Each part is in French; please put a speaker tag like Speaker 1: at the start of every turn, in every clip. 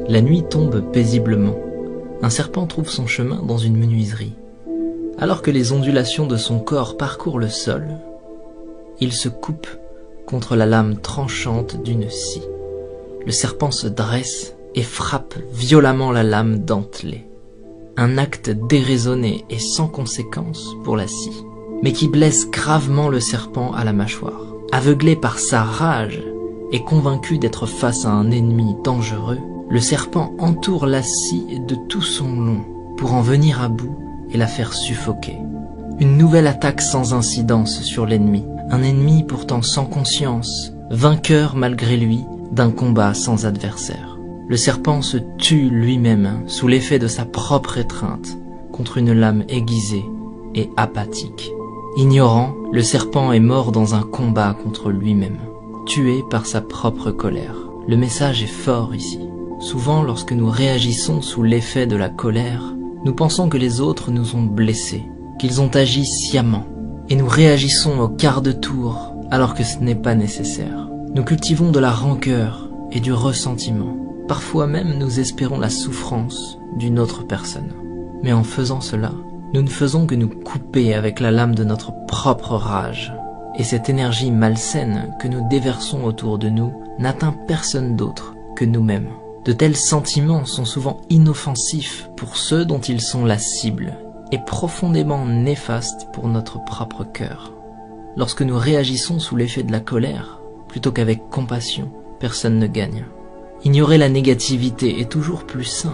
Speaker 1: La nuit tombe paisiblement. Un serpent trouve son chemin dans une menuiserie. Alors que les ondulations de son corps parcourent le sol, il se coupe contre la lame tranchante d'une scie. Le serpent se dresse et frappe violemment la lame dentelée. Un acte déraisonné et sans conséquence pour la scie, mais qui blesse gravement le serpent à la mâchoire. Aveuglé par sa rage et convaincu d'être face à un ennemi dangereux, le serpent entoure la scie de tout son long pour en venir à bout et la faire suffoquer. Une nouvelle attaque sans incidence sur l'ennemi, un ennemi pourtant sans conscience, vainqueur malgré lui d'un combat sans adversaire. Le serpent se tue lui-même sous l'effet de sa propre étreinte contre une lame aiguisée et apathique. Ignorant, le serpent est mort dans un combat contre lui-même, tué par sa propre colère. Le message est fort ici. Souvent, lorsque nous réagissons sous l'effet de la colère, nous pensons que les autres nous ont blessés, qu'ils ont agi sciemment, et nous réagissons au quart de tour alors que ce n'est pas nécessaire. Nous cultivons de la rancœur et du ressentiment. Parfois même nous espérons la souffrance d'une autre personne. Mais en faisant cela, nous ne faisons que nous couper avec la lame de notre propre rage. Et cette énergie malsaine que nous déversons autour de nous n'atteint personne d'autre que nous-mêmes. De tels sentiments sont souvent inoffensifs pour ceux dont ils sont la cible et profondément néfastes pour notre propre cœur. Lorsque nous réagissons sous l'effet de la colère, plutôt qu'avec compassion, personne ne gagne. Ignorer la négativité est toujours plus sain.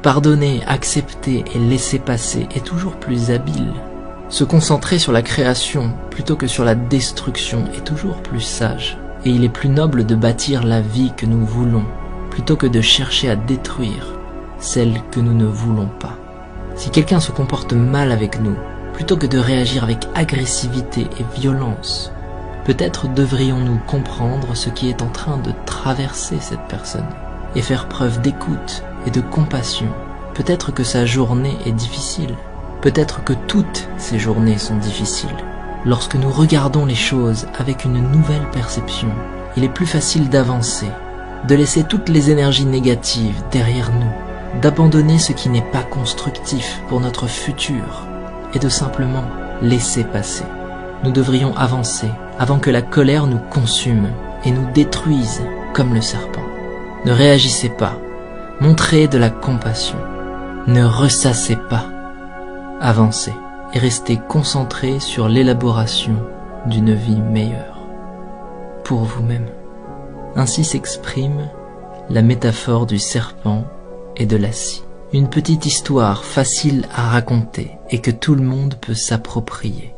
Speaker 1: Pardonner, accepter et laisser passer est toujours plus habile. Se concentrer sur la création plutôt que sur la destruction est toujours plus sage. Et il est plus noble de bâtir la vie que nous voulons, plutôt que de chercher à détruire celle que nous ne voulons pas. Si quelqu'un se comporte mal avec nous, plutôt que de réagir avec agressivité et violence, peut-être devrions-nous comprendre ce qui est en train de traverser cette personne et faire preuve d'écoute et de compassion. Peut-être que sa journée est difficile. Peut-être que toutes ces journées sont difficiles. Lorsque nous regardons les choses avec une nouvelle perception, il est plus facile d'avancer, de laisser toutes les énergies négatives derrière nous, d'abandonner ce qui n'est pas constructif pour notre futur et de simplement laisser passer. Nous devrions avancer avant que la colère nous consume et nous détruise comme le serpent. Ne réagissez pas, montrez de la compassion, ne ressassez pas, avancez et restez concentrés sur l'élaboration d'une vie meilleure pour vous-même. Ainsi s'exprime la métaphore du serpent et de la scie. Une petite histoire facile à raconter et que tout le monde peut s'approprier.